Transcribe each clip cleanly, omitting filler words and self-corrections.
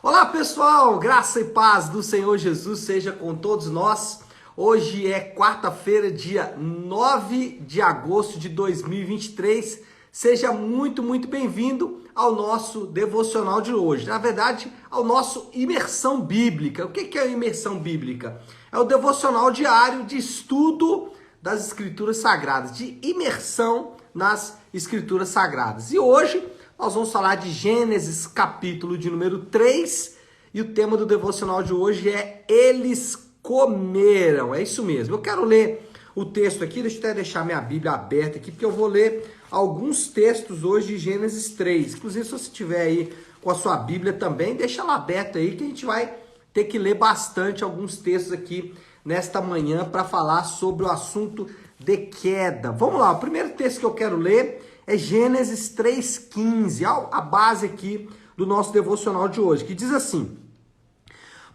Olá pessoal, graça e paz do Senhor Jesus seja com todos nós. Hoje é quarta-feira, dia 9 de agosto de 2023. Seja muito bem-vindo ao nosso devocional de hoje. Na verdade, ao nosso imersão bíblica. O que é a imersão bíblica? É o devocional diário de estudo das Escrituras Sagradas, de imersão nas Escrituras Sagradas. E hoje nós vamos falar de Gênesis, capítulo de número 3, e o tema do devocional de hoje é Eles comeram. É isso mesmo. Eu quero ler o texto aqui, deixa eu até deixar minha Bíblia aberta aqui, porque eu vou ler alguns textos hoje de Gênesis 3. Inclusive, se você estiver aí com a sua Bíblia também, deixa ela aberta aí, que a gente vai ter que ler bastante alguns textos aqui nesta manhã para falar sobre o assunto de queda. Vamos lá, o primeiro texto que eu quero ler é Gênesis 3,15, a base aqui do nosso devocional de hoje, que diz assim: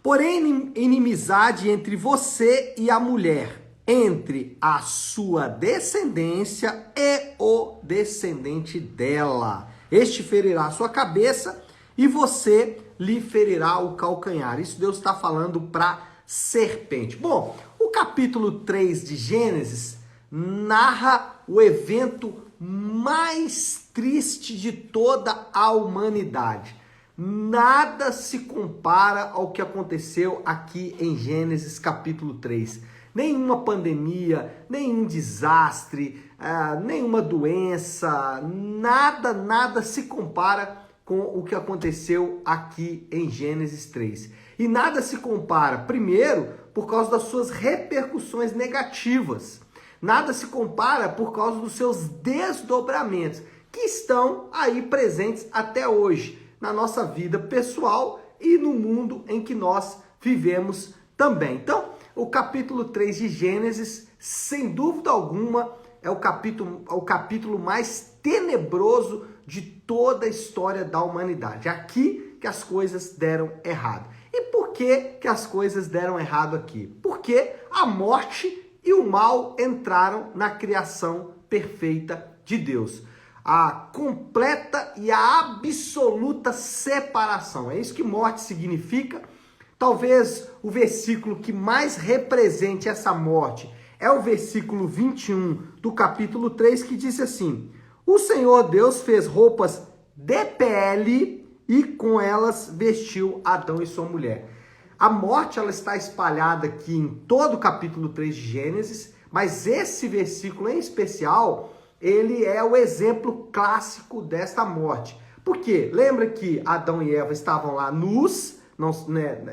porém, inimizade entre você e a mulher, entre a sua descendência e o descendente dela. Este ferirá a sua cabeça e você lhe ferirá o calcanhar. Isso Deus está falando para serpente. Bom, o capítulo 3 de Gênesis narra o evento mais triste de toda a humanidade. Nada se compara ao que aconteceu aqui em Gênesis capítulo 3. Nenhuma pandemia, nenhum desastre, nenhuma doença, nada se compara com o que aconteceu aqui em Gênesis 3. E nada se compara, primeiro, por causa das suas repercussões negativas. Nada se compara por causa dos seus desdobramentos, que estão aí presentes até hoje, na nossa vida pessoal e no mundo em que nós vivemos também. Então, o capítulo 3 de Gênesis, sem dúvida alguma, é o capítulo mais tenebroso de toda a história da humanidade. Aqui que as coisas deram errado. E por que as coisas deram errado aqui? Porque a morte e o mal entraram na criação perfeita de Deus. A completa e a absoluta separação. É isso que morte significa. Talvez o versículo que mais represente essa morte é o versículo 21 do capítulo 3, que diz assim: o Senhor Deus fez roupas de pele e com elas vestiu Adão e sua mulher. A morte ela está espalhada aqui em todo o capítulo 3 de Gênesis, mas esse versículo em especial, ele é o exemplo clássico desta morte. Por quê? Lembra que Adão e Eva estavam lá nus,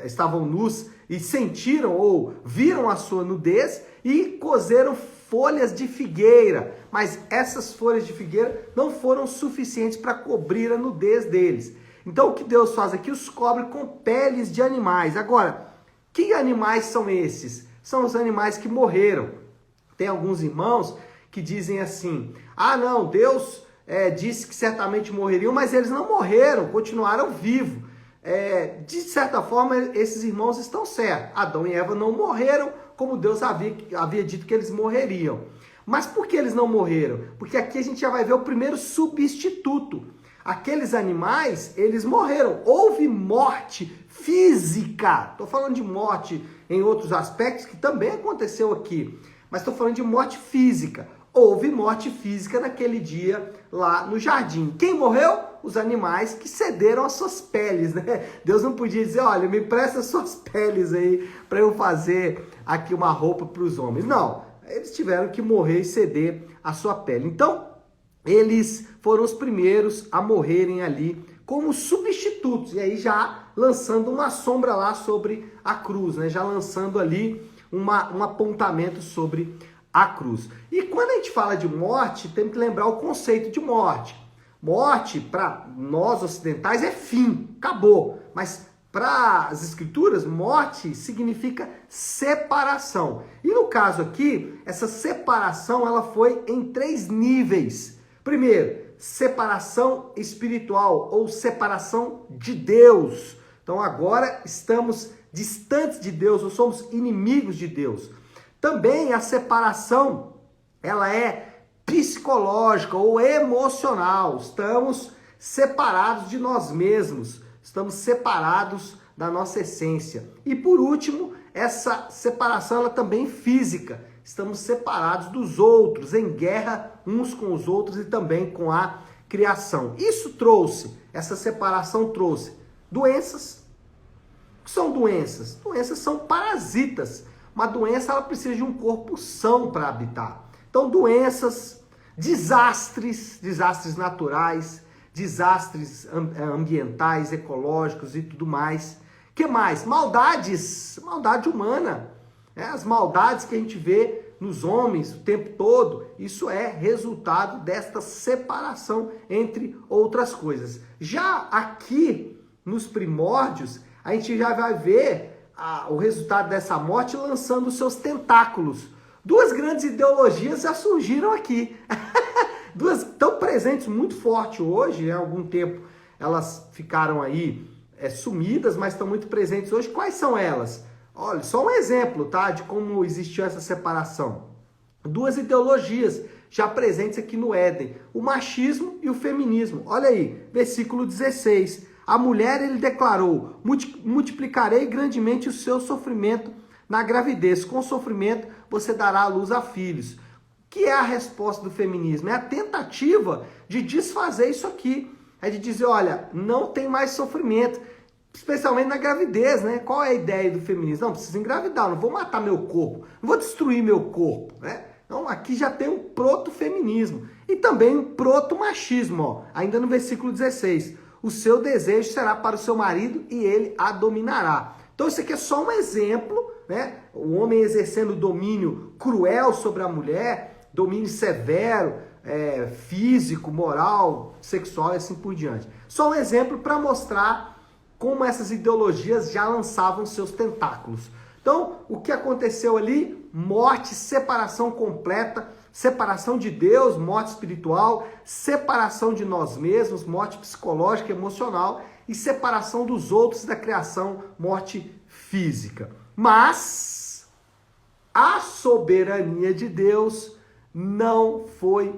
estavam nus e sentiram ou viram a sua nudez e cozeram folhas de figueira, mas essas folhas de figueira não foram suficientes para cobrir a nudez deles. Então o que Deus faz aqui? Os cobre com peles de animais. Agora, que animais são esses? São os animais que morreram. Tem alguns irmãos que dizem assim: ah não, Deus disse que certamente morreriam, mas eles não morreram, continuaram vivos. De certa forma, esses irmãos estão certos. Adão e Eva não morreram, como Deus havia dito que eles morreriam. Mas por que eles não morreram? Porque aqui a gente já vai ver o primeiro substituto. Aqueles animais, eles morreram. Houve morte física. Estou falando de morte em outros aspectos que também aconteceu aqui. Mas estou falando de morte física. Houve morte física naquele dia lá no jardim. Quem morreu? Os animais que cederam as suas peles, né? Deus não podia dizer: olha, me presta as suas peles aí para eu fazer aqui uma roupa para os homens. Não, eles tiveram que morrer e ceder a sua pele. Então, eles foram os primeiros a morrerem ali como substitutos. E aí já lançando uma sombra lá sobre a cruz, né? Já lançando ali um apontamento sobre a cruz. E quando a gente fala de morte, tem que lembrar o conceito de morte. Morte, para nós ocidentais, é fim, acabou. Mas para as escrituras, morte significa separação. E no caso aqui, essa separação ela foi em 3 níveis. Primeiro, separação espiritual ou separação de Deus. Então agora estamos distantes de Deus, ou somos inimigos de Deus. Também a separação, ela é psicológica ou emocional. Estamos separados de nós mesmos. estamos separados da nossa essência. E por último, essa separação ela também é física. Estamos separados dos outros, em guerra uns com os outros e também com a criação. Essa separação trouxe doenças. O que são doenças? Doenças são parasitas. Uma doença ela precisa de um corpo são para habitar. Então, doenças, desastres naturais, desastres ambientais, ecológicos e tudo mais. Que mais? Maldade humana. As maldades que a gente vê nos homens o tempo todo, isso é resultado desta separação entre outras coisas. Já aqui nos primórdios, a gente já vai ver o resultado dessa morte lançando seus tentáculos. Duas grandes ideologias já surgiram aqui. Duas tão presentes muito forte hoje, há algum tempo elas ficaram aí sumidas, mas estão muito presentes hoje. Quais são elas? Olha, só um exemplo, tá, de como existiu essa separação. Duas ideologias já presentes aqui no Éden, o machismo e o feminismo. Olha aí, versículo 16. A mulher, ele declarou, multiplicarei grandemente o seu sofrimento na gravidez. Com sofrimento, você dará à luz a filhos. O que é a resposta do feminismo? É a tentativa de desfazer isso aqui. É de dizer, olha, não tem mais sofrimento. Especialmente na gravidez, né? Qual é a ideia do feminismo? Não, preciso engravidar, não vou matar meu corpo, não vou destruir meu corpo, né? Então aqui já tem um proto-feminismo e também um proto-machismo, ó, ainda no versículo 16. O seu desejo será para o seu marido e ele a dominará. Então isso aqui é só um exemplo, né? O homem exercendo domínio cruel sobre a mulher, domínio severo, físico, moral, sexual e assim por diante. Só um exemplo para mostrar como essas ideologias já lançavam seus tentáculos. Então, o que aconteceu ali? Morte, separação completa, separação de Deus, morte espiritual, separação de nós mesmos, morte psicológica, emocional e separação dos outros da criação, morte física. Mas a soberania de Deus não foi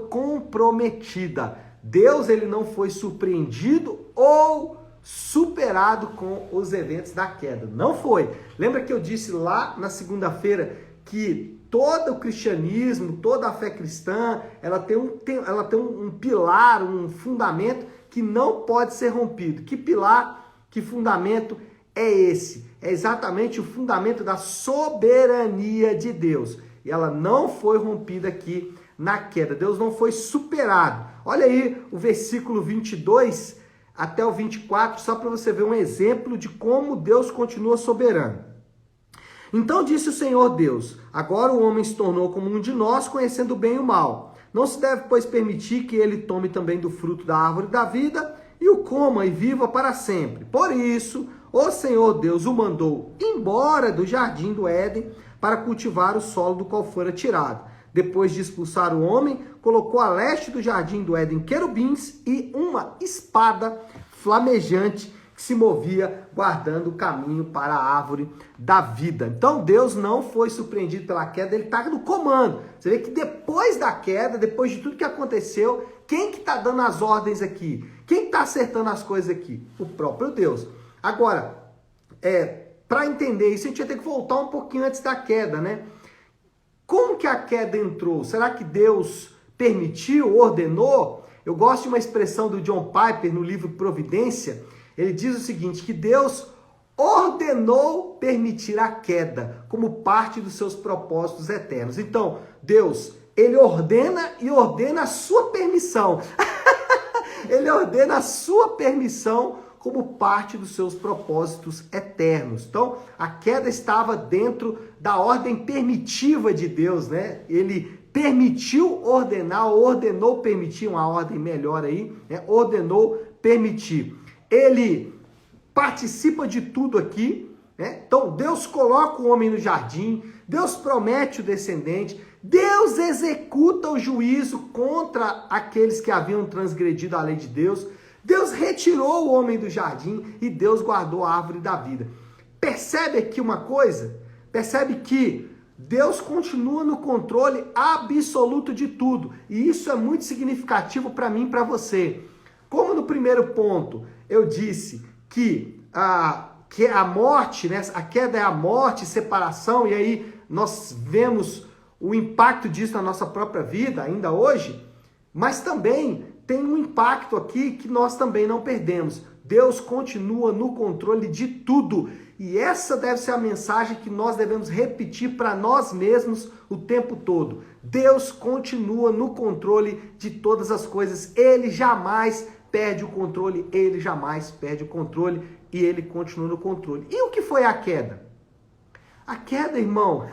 comprometida. Deus ele não foi surpreendido ou superado com os eventos da queda. Não foi. Lembra que eu disse lá na segunda-feira que todo o cristianismo, toda a fé cristã, ela tem um pilar, um fundamento que não pode ser rompido. Que pilar, que fundamento é esse? É exatamente o fundamento da soberania de Deus. E ela não foi rompida aqui na queda. Deus não foi superado. Olha aí o versículo 22 até o 24, só para você ver um exemplo de como Deus continua soberano. Então disse o Senhor Deus, agora o homem se tornou como um de nós, conhecendo o bem e o mal. Não se deve, pois, permitir que ele tome também do fruto da árvore da vida e o coma e viva para sempre. Por isso, o Senhor Deus o mandou embora do jardim do Éden para cultivar o solo do qual fora tirado. Depois de expulsar o homem, colocou a leste do jardim do Éden querubins e uma espada flamejante que se movia guardando o caminho para a árvore da vida. Então Deus não foi surpreendido pela queda, ele está no comando. Você vê que depois da queda, depois de tudo que aconteceu, quem que está dando as ordens aqui? Quem está acertando as coisas aqui? O próprio Deus. Agora, para entender isso, a gente vai ter que voltar um pouquinho antes da queda, né? Como que a queda entrou? Será que Deus permitiu, ordenou? Eu gosto de uma expressão do John Piper no livro Providência. Ele diz o seguinte, que Deus ordenou permitir a queda como parte dos seus propósitos eternos. Então, Deus, ele ordena e ordena a sua permissão. Ele ordena a sua permissão como parte dos seus propósitos eternos. Então, a queda estava dentro da ordem permitiva de Deus, né? Ele permitiu ordenar, ordenou permitir, uma ordem melhor aí, né? Ordenou permitir. Ele participa de tudo aqui, né? Então, Deus coloca o homem no jardim, Deus promete o descendente, Deus executa o juízo contra aqueles que haviam transgredido a lei de Deus, Deus retirou o homem do jardim e Deus guardou a árvore da vida. Percebe aqui uma coisa? Percebe que Deus continua no controle absoluto de tudo. E isso é muito significativo para mim e para você. Como no primeiro ponto eu disse que a morte, né, a queda é a morte, separação, e aí nós vemos o impacto disso na nossa própria vida, ainda hoje, mas também tem um impacto aqui que nós também não perdemos. Deus continua no controle de tudo. E essa deve ser a mensagem que nós devemos repetir para nós mesmos o tempo todo. Deus continua no controle de todas as coisas. Ele jamais perde o controle, ele jamais perde o controle e ele continua no controle. E o que foi a queda? A queda, irmão,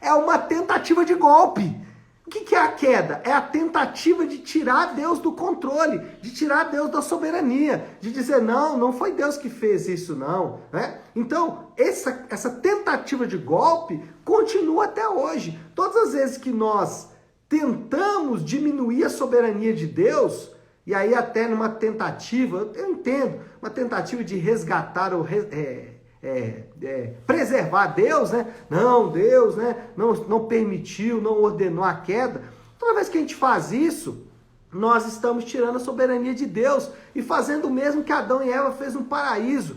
é uma tentativa de golpe. O que é a queda? É a tentativa de tirar Deus do controle, de tirar Deus da soberania, de dizer, não foi Deus que fez isso, não. Né? Então, essa tentativa de golpe continua até hoje. Todas as vezes que nós tentamos diminuir a soberania de Deus, e aí até numa tentativa, eu entendo, uma tentativa de resgatar ou preservar Deus, né? Não, Deus, né? Não permitiu, não ordenou a queda. Toda vez que a gente faz isso, nós estamos tirando a soberania de Deus e fazendo o mesmo que Adão e Eva fez no paraíso.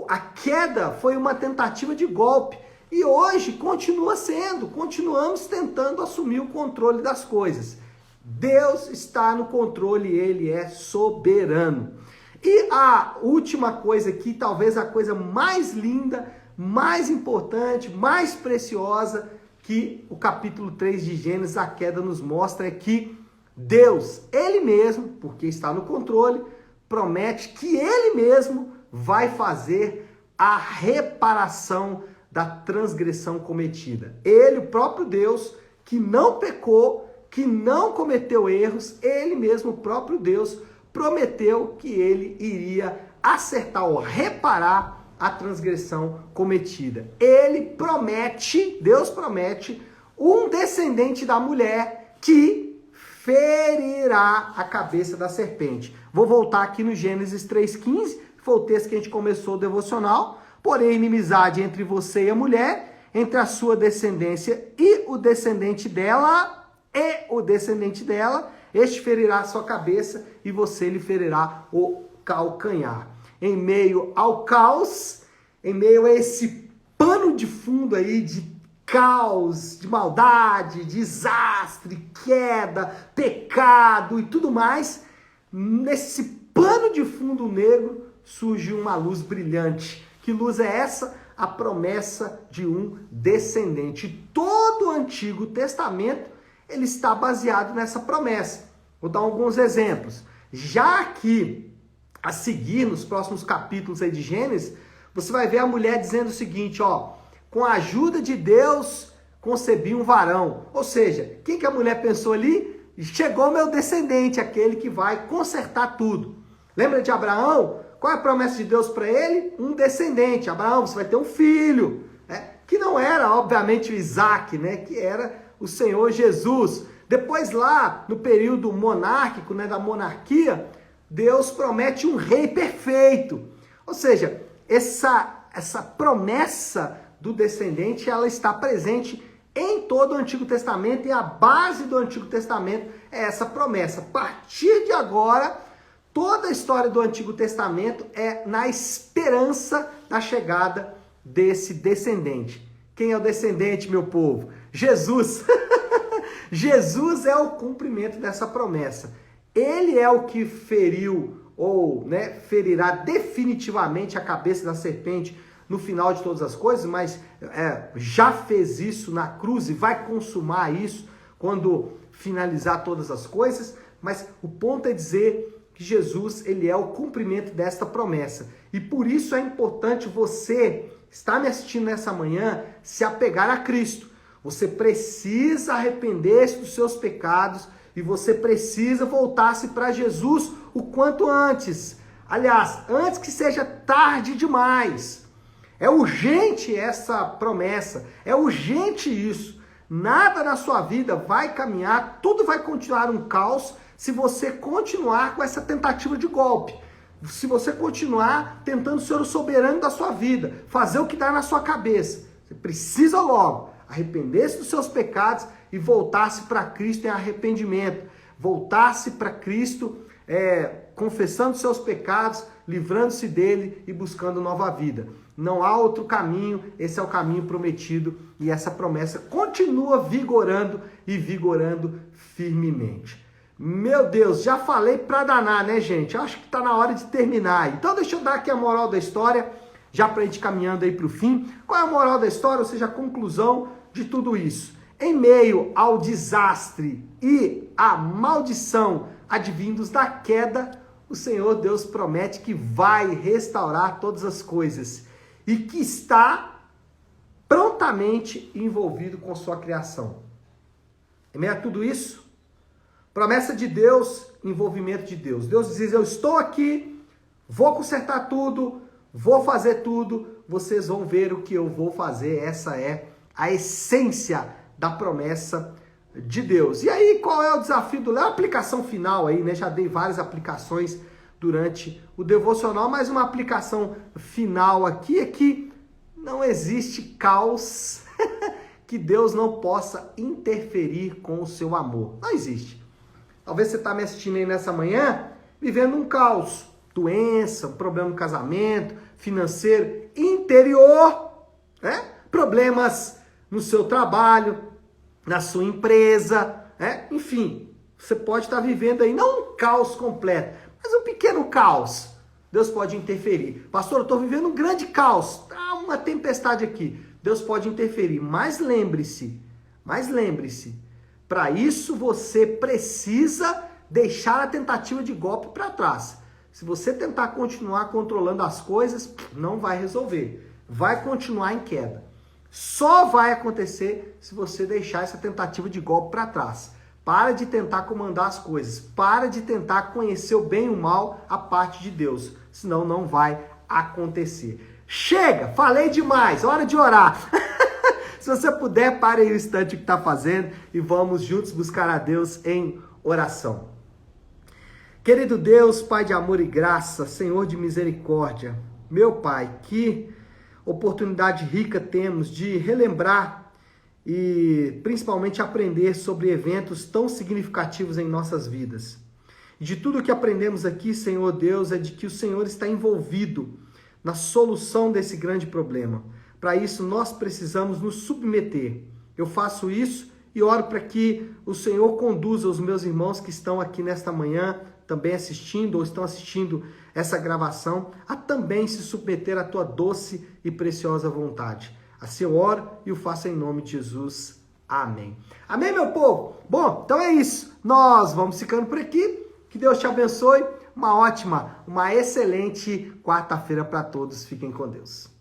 A queda foi uma tentativa de golpe e hoje continua sendo, continuamos tentando assumir o controle das coisas. Deus está no controle, ele é soberano. E a última coisa aqui, talvez a coisa mais linda, mais importante, mais preciosa que o capítulo 3 de Gênesis, a queda, nos mostra é que Deus, ele mesmo, porque está no controle, promete que ele mesmo vai fazer a reparação da transgressão cometida. Ele, o próprio Deus, que não pecou, que não cometeu erros, ele mesmo, o próprio Deus, prometeu que ele iria acertar ou reparar a transgressão cometida. Ele promete, Deus promete, um descendente da mulher que ferirá a cabeça da serpente. Vou voltar aqui no Gênesis 3,15, foi o texto que a gente começou o devocional. Porém, inimizade entre você e a mulher, entre a sua descendência e o descendente dela, este ferirá a sua cabeça e você lhe ferirá o calcanhar. Em meio ao caos, em meio a esse pano de fundo aí de caos, de maldade, desastre, queda, pecado e tudo mais, nesse pano de fundo negro surge uma luz brilhante. Que luz é essa? A promessa de um descendente. Todo o Antigo Testamento ele está baseado nessa promessa. Vou dar alguns exemplos. Já aqui, a seguir, nos próximos capítulos aí de Gênesis, você vai ver a mulher dizendo o seguinte, ó, com a ajuda de Deus, concebi um varão. Ou seja, quem que a mulher pensou ali? Chegou meu descendente, aquele que vai consertar tudo. Lembra de Abraão? Qual é a promessa de Deus para ele? Um descendente. Abraão, você vai ter um filho. Né? Que não era, obviamente, o Isaac, né? Que era o Senhor Jesus. Depois lá, no período monárquico, né, da monarquia, Deus promete um rei perfeito. Ou seja, essa promessa do descendente, ela está presente em todo o Antigo Testamento e a base do Antigo Testamento é essa promessa. A partir de agora, toda a história do Antigo Testamento é na esperança da chegada desse descendente. Quem é o descendente, meu povo? Jesus. Jesus é o cumprimento dessa promessa. Ele é o que feriu ou ferirá definitivamente a cabeça da serpente no final de todas as coisas, mas já fez isso na cruz e vai consumar isso quando finalizar todas as coisas. Mas o ponto é dizer que Jesus, ele é o cumprimento desta promessa. E por isso é importante você, está me assistindo nessa manhã, se apegar a Cristo. Você precisa arrepender-se dos seus pecados e você precisa voltar-se para Jesus o quanto antes. Aliás, antes que seja tarde demais. É urgente essa promessa, é urgente isso. Nada na sua vida vai caminhar, tudo vai continuar um caos se você continuar com essa tentativa de golpe. Se você continuar tentando ser o soberano da sua vida, fazer o que dá na sua cabeça. Você precisa logo arrepender-se dos seus pecados e voltar-se para Cristo em arrependimento. Voltar-se para Cristo confessando seus pecados, livrando-se dele e buscando nova vida. Não há outro caminho, esse é o caminho prometido e essa promessa continua vigorando e vigorando firmemente. Meu Deus, já falei pra danar, né, gente? Eu acho que tá na hora de terminar. Então deixa eu dar aqui a moral da história, já pra gente caminhando aí pro fim. Qual é a moral da história, ou seja, a conclusão de tudo isso? Em meio ao desastre e à maldição advindos da queda, o Senhor Deus promete que vai restaurar todas as coisas e que está prontamente envolvido com sua criação. Em meio a tudo isso, promessa de Deus, envolvimento de Deus. Deus diz, eu estou aqui, vou consertar tudo, vou fazer tudo, vocês vão ver o que eu vou fazer. Essa é a essência da promessa de Deus. E aí, qual é o desafio do Léo? A aplicação final aí, né? Já dei várias aplicações durante o devocional, mas uma aplicação final aqui é que não existe caos que Deus não possa interferir com o seu amor. Não existe. Talvez você está me assistindo aí nessa manhã, vivendo um caos. Doença, problema no casamento, financeiro, interior, né? Problemas no seu trabalho, na sua empresa, né? Enfim, você pode estar vivendo aí, não um caos completo, mas um pequeno caos. Deus pode interferir. Pastor, eu estou vivendo um grande caos, tá uma tempestade aqui. Deus pode interferir, mas lembre-se, para isso você precisa deixar a tentativa de golpe para trás. Se você tentar continuar controlando as coisas, não vai resolver. Vai continuar em queda. Só vai acontecer se você deixar essa tentativa de golpe para trás. Para de tentar comandar as coisas. Para de tentar conhecer o bem e o mal a parte de Deus. Senão não vai acontecer. Chega! Falei demais! Hora de orar! Se você puder, pare aí o instante que está fazendo e vamos juntos buscar a Deus em oração. Querido Deus, Pai de amor e graça, Senhor de misericórdia, meu Pai, que oportunidade rica temos de relembrar e principalmente aprender sobre eventos tão significativos em nossas vidas. E de tudo que aprendemos aqui, Senhor Deus, é de que o Senhor está envolvido na solução desse grande problema. Para isso, nós precisamos nos submeter. Eu faço isso e oro para que o Senhor conduza os meus irmãos que estão aqui nesta manhã, também assistindo ou estão assistindo essa gravação, a também se submeter à tua doce e preciosa vontade. Assim eu oro e o faço em nome de Jesus. Amém. Amém, meu povo? Bom, então é isso. Nós vamos ficando por aqui. Que Deus te abençoe. Uma excelente quarta-feira para todos. Fiquem com Deus.